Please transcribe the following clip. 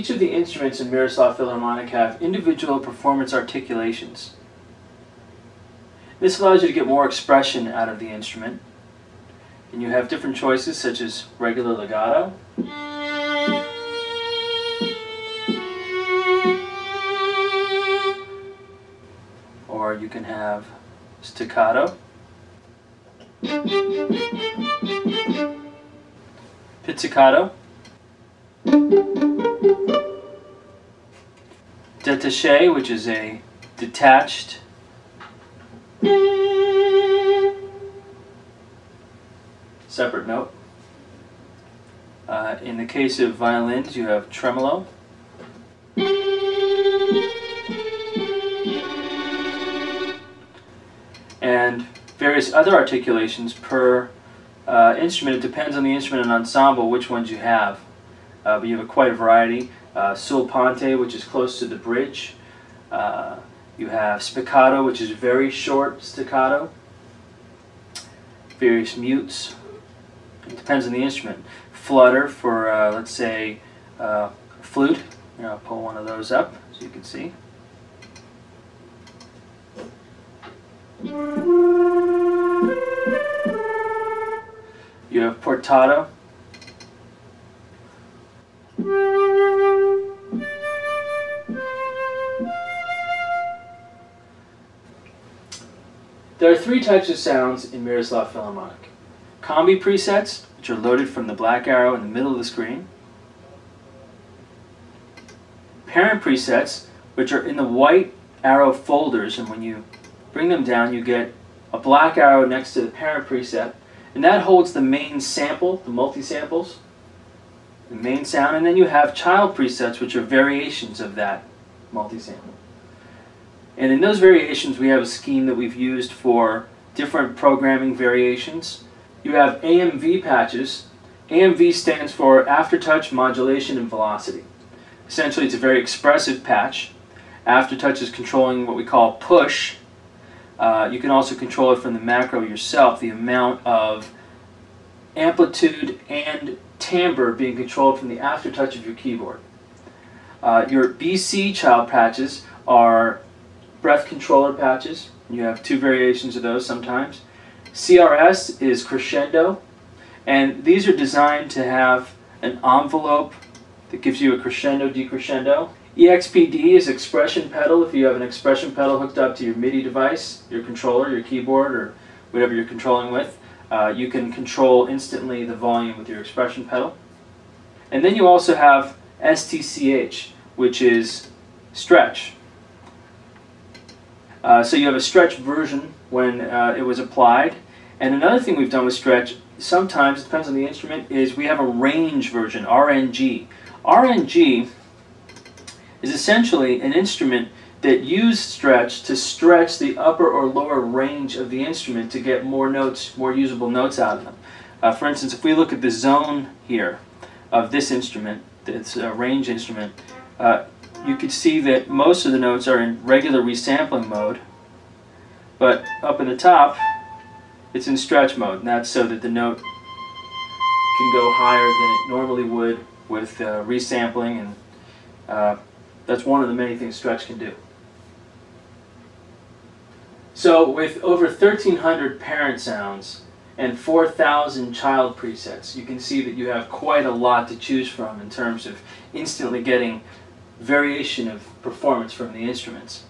each of the instruments in Miroslav Philharmonik have individual performance articulations. This allows you to get more expression out of the instrument. And you have different choices such as regular legato, or you can have staccato, pizzicato, détaché, which is a detached, separate note. In the case of violins, you have tremolo, and various other articulations per instrument. It depends on the instrument and ensemble which ones you have. But you have quite a variety. Sul ponte, which is close to the bridge. You have spiccato, which is very short staccato. Various mutes. It depends on the instrument. Flutter for, let's say, flute. I'll pull one of those up so you can see. You have portato. There are three types of sounds in Miroslav Philharmonik. Combi presets, which are loaded from the black arrow in the middle of the screen. Parent presets, which are in the white arrow folders, and when you bring them down you get a black arrow next to the parent preset, and that holds the main sample, the multi-samples, the main sound, and then you have child presets, which are variations of that multi-sample. And in those variations we have a scheme that we've used for different programming variations. You have AMV patches. AMV stands for Aftertouch, Modulation, and Velocity. Essentially it's a very expressive patch. Aftertouch is controlling what we call push. You can also control it from the macro yourself, the amount of amplitude and timbre being controlled from the aftertouch of your keyboard. Your BC child patches are breath controller patches. You have two variations of those sometimes. CRS is crescendo, and these are designed to have an envelope that gives you a crescendo decrescendo. EXPD is expression pedal. If you have an expression pedal hooked up to your MIDI device, your controller, your keyboard, or whatever you're controlling with, you can control instantly the volume with your expression pedal. And then you also have STCH, which is stretch. So you have a stretch version when it was applied. And another thing we've done with stretch, sometimes, it depends on the instrument, is we have a range version, RNG. RNG is essentially an instrument that uses stretch to stretch the upper or lower range of the instrument to get more notes, more usable notes out of them. For instance, if we look at the zone here of this instrument, it's a range instrument, you could see that most of the notes are in regular resampling mode, but up in the top it's in stretch mode, and that's so that the note can go higher than it normally would with resampling, and that's one of the many things stretch can do. So with over 1,300 parent sounds and 4,000 child presets, you can see that you have quite a lot to choose from in terms of instantly getting variation of performance from the instruments.